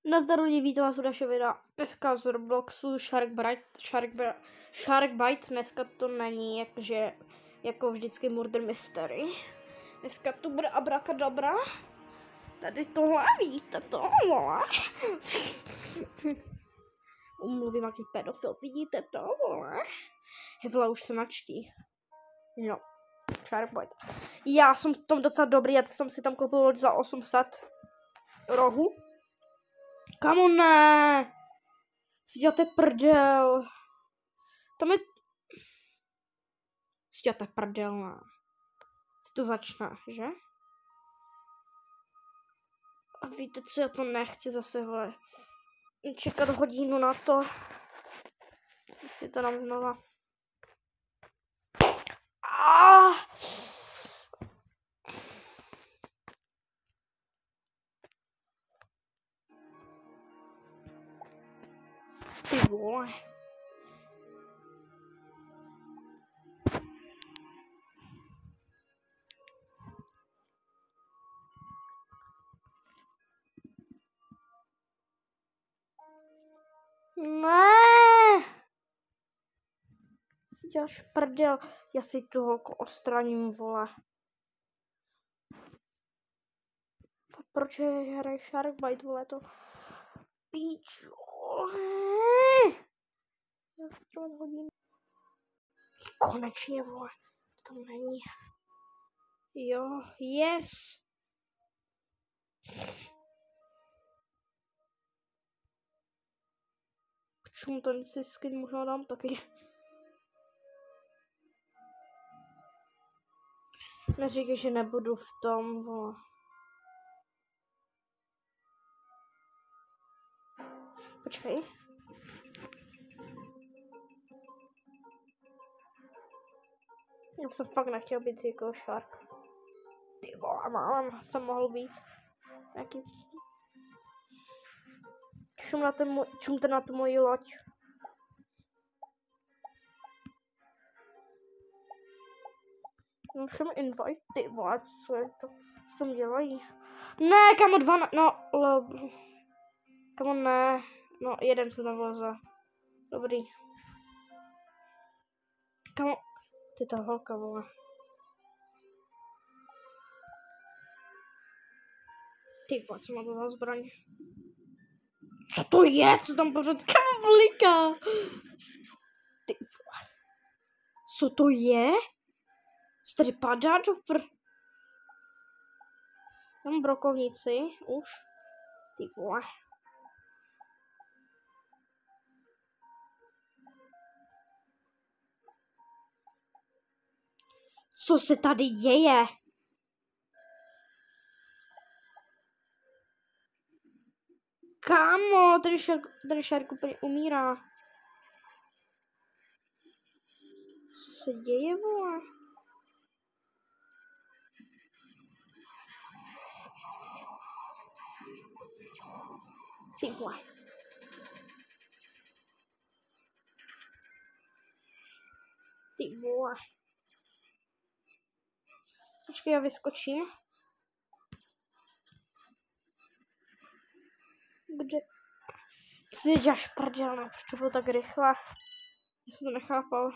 Nazdar lidi, vítám vás u dalšího videa. Peska z Robloxu, Sharkbite. Dneska to není jakože, jako vždycky Murder Mystery. Dneska tu bude Abracadabra. Tady tohle, vidíte tohle? Umluvím jaký pedofil, vidíte tohle? Hevla už se načtí. No, Sharkbite. Já jsem v tom docela dobrý, já jsem si tam koupil za 800 rohu. Kamo ne! Si děláte prdel. Tam je... Si děláte prdel, ne? To začne, že? A víte co, já to nechci zase, vole. Čekat hodinu na to. Jestli to dám znova. Ty vole. Ne. Si děláš prdel. Já si tu holku odstraním, vole. Proč hraje Sharkbite, vole, to píču. Konečně, vole. To není. Jo, yes. K čemu ten si skin možná dám taky. Neříkej, že nebudu v tom, vole. Počkej. Já jsem fakt nechtěl být jako Shark. Ty vole, mám, jsem mohl být. Taky. Čumte na tu moji loď. Všem invite, ty vole, co je to? Co tam dělají? Ne, kamo, kamo, ne. No, jeden se tam vleze. Dobrý. Kamo, ty ta holka, vole. Ty vole, co má to za zbraň? Co to je? Co tam pořád kamo bliká? Ty vole. Co to je? Co tady padá do Tam brokovnici, už. Ty vole. Co se tady děje? Kámo, tady Shark úplně umírá. Co se děje, vole? Ty vole. Ty vole. Počkej, já vyskočím. Kde? Co je děláš prdel, proč to bylo tak rychle? Já jsem to nechápal.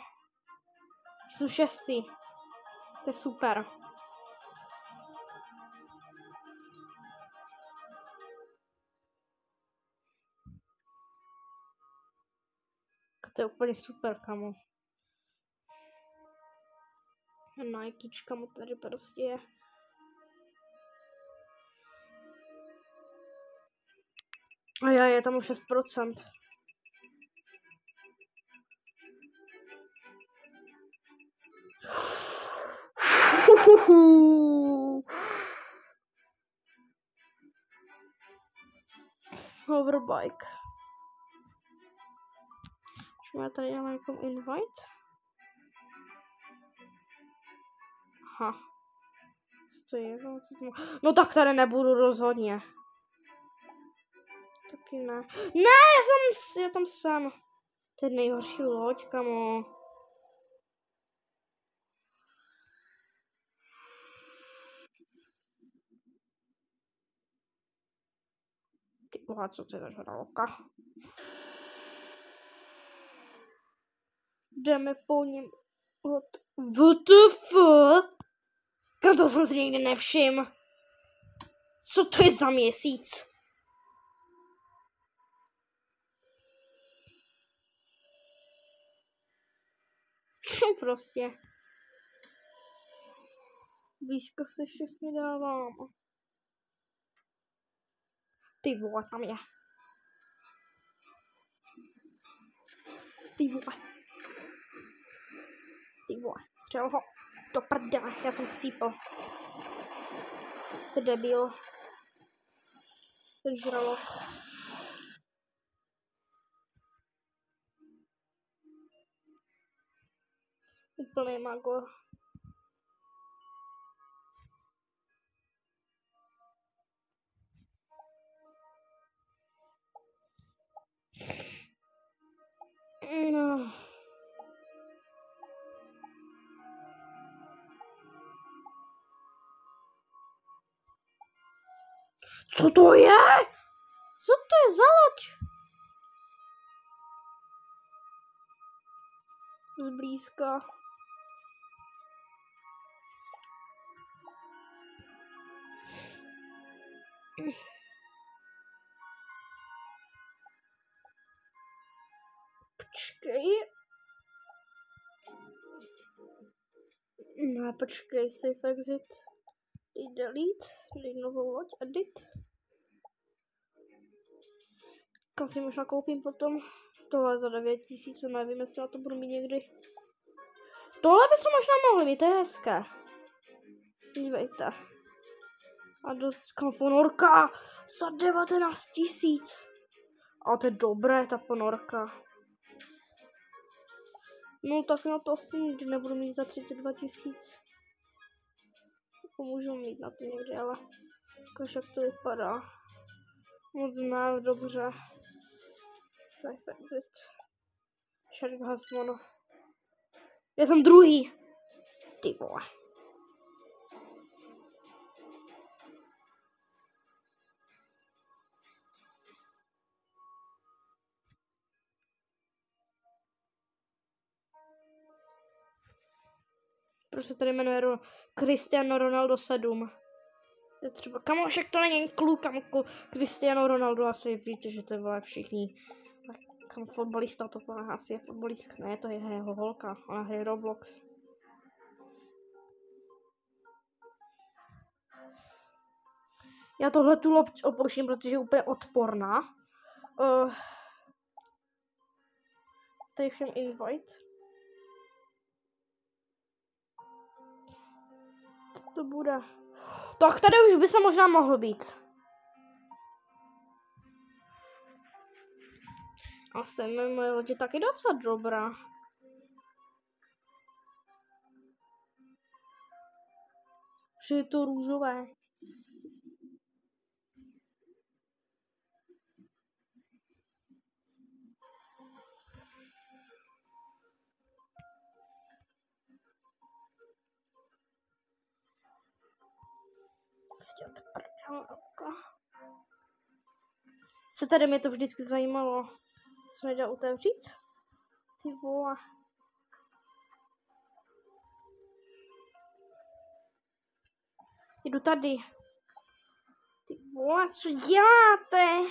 Jsou 6. To je super. To je úplně super, kamo. Nikečka mu tady prostě je. A je tam už 6%. Hoverbike. Já tady dám jako invite. Aha. Co to je? No tak tady nebudu rozhodně. Taky ne. Ne, já tam jsem. To je nejhorší loď, kamo. Ty Aha, co to je za žraloka? Jdeme po něm od WTF? To jsem si nikdy nevšiml. Co to je za měsíc? Co prostě? Blízko se všechny dávám. Ty vole, tam je. Ty vole. Ty vole, střel ho do prdele, já jsem chcípl. Ty debil. Ten žralok. Úplný magor. No. Co to je? Co to je za loď? Zblízka. Počkej. No, počkej, save exit. Delete, dej novou loď, edit. Kam si možná koupím potom? Tohle za 9000, nevím, jestli já to budu mít někdy. Tohle by se možná mohli mít, to je hezké. Dívejte. A dost ponorka za 19 000. A to je dobré, ta ponorka. No tak na to asi nikdy nebudu mít za 32 000. Můžu mít na to někdy, ale ukáž, jak to vypadá. Moc ne, dobře. Save exit. Shark has one. Já jsem druhý. Ty vole. Proč se tady jmenuje Cristiano Ronaldo 7? To je třeba kamošek, to není kluk, kamku. Cristiano Ronaldo, asi víte, že to je všichni. Kam fotbalista, to asi je fotbalista. Ne, to je jeho holka, ona hraje Roblox. Já tohle tu loď opouštím, protože je úplně odporná. Tady všem invite. Co to bude? Tak tady už by se možná mohl být. Asi moje loď je taky docela dobrá. Že je to růžové. Co tady mě to vždycky zajímalo? Co mi dá otevřít? Ty vole. Jdu tady. Ty vole, co děláte?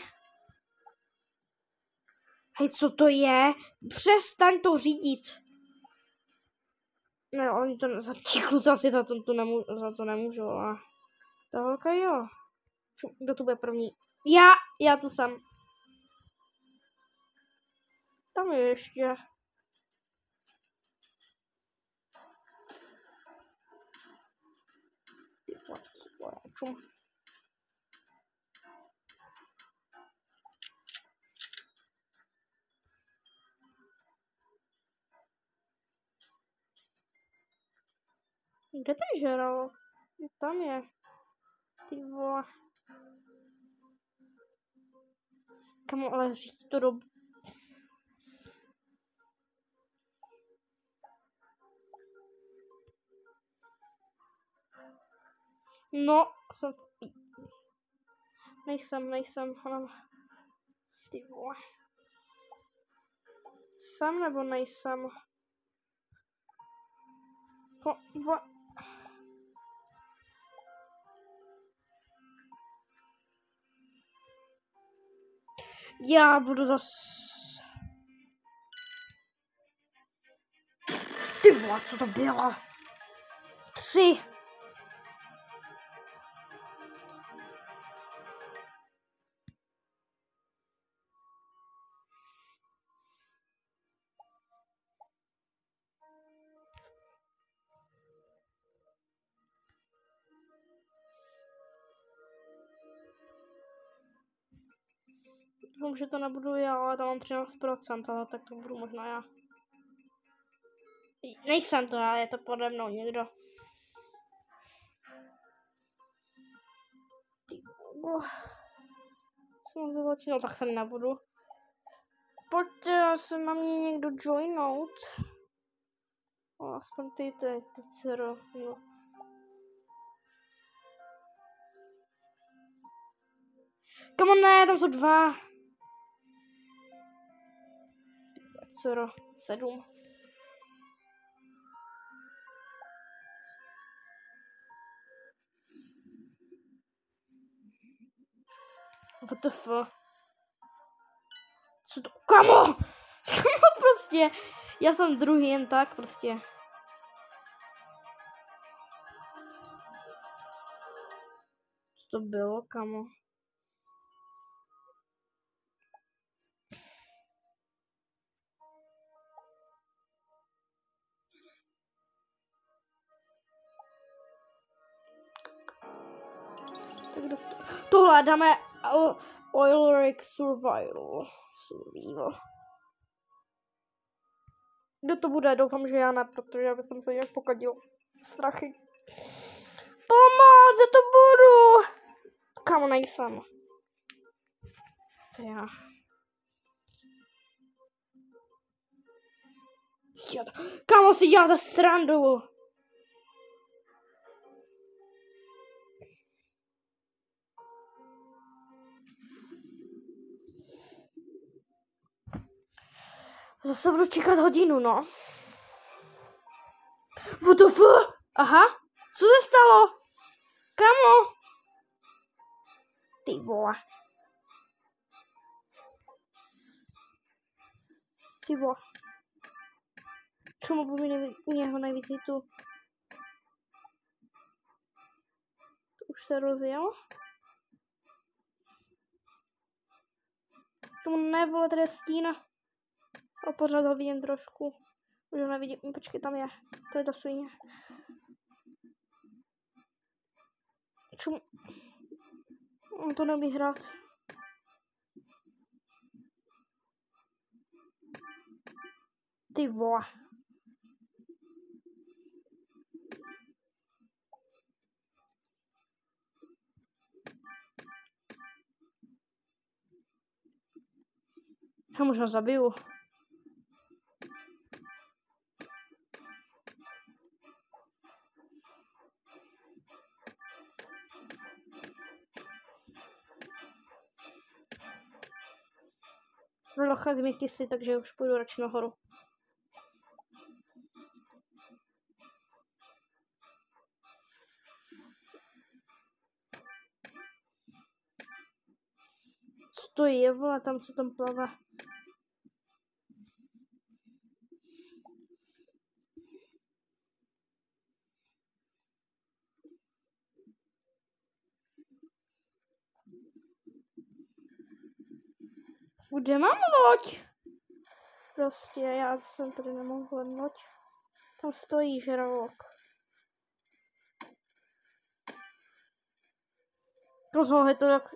Hej, co to je? Přestaň to řídit. Ne, oni to za kluci asi za to nemůžu, ale ta holka jo. Kdo tu bude první? Já to jsem. Tam je ještě. Ty vole, co to je? Čum. Kde ten žralok? Tam je. Ty vole. Kamu, ale říct to do... No, jsem v pí... Nejsem, ale... Ty vole. Jsem nebo nejsem? Já budu zas... Ty vole, co to bylo? 3. Doufám, že to nebudu já, ale tam mám 13%, ale tak to budu možná já. Nejsem to já, je to pode mnou někdo. Jsem zavočil, no tak ten nebudu. Pojďte se na mě někdo joinout. O, aspoň ty dcero, no. Come on, ne, tam jsou 2. Dcero, 7. WTF? Co to? Kamo! Kamo prostě. Já jsem druhý jen tak prostě. Co to bylo, kamo? Tohle dáme Oil Rig Survival. Kdo to bude? Doufám, že já ne, protože já bych se nějak pokadil. Strachy. Pomoc, já to budu! Kam nejsem? To já. Kamo si děláte srandu? Zase budu čekat hodinu, no. WTF? Aha, co se stalo? Kamo? Ty vole. Ty vole. Čemu by mi něho nejvíc hitu? To už se rozjel. Tomu nevole, tady je stína. A pořád ho vidím trošku. Už ho nevidím. Počkej, tam je. To je ta svině. Čum. On to neumí hrát. Ty vole. Já možná zabiju. Dochází mi kisy, takže už půjdu radši nahoru. Co to je, vole, tam co tam plave? Kde mám loď? Prostě já jsem tady nemohl loď. Tam stojí žralok. Rozmohl to jak...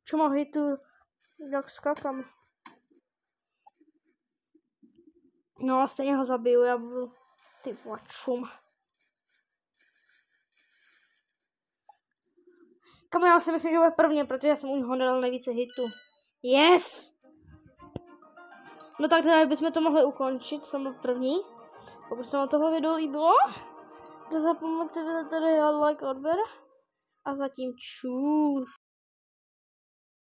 Čemu hitu jak skakám. No stejně ho zabiju, já budu... Ty vlačum. Kam já si myslím, že bude prvně, protože já jsem u něho nedal nejvíce hitů. Yes! No tak teda bychom to mohli ukončit, jsem byl první. Pokud se vám toho video líbilo, nezapomeňte tady like, odběr. A zatím čus.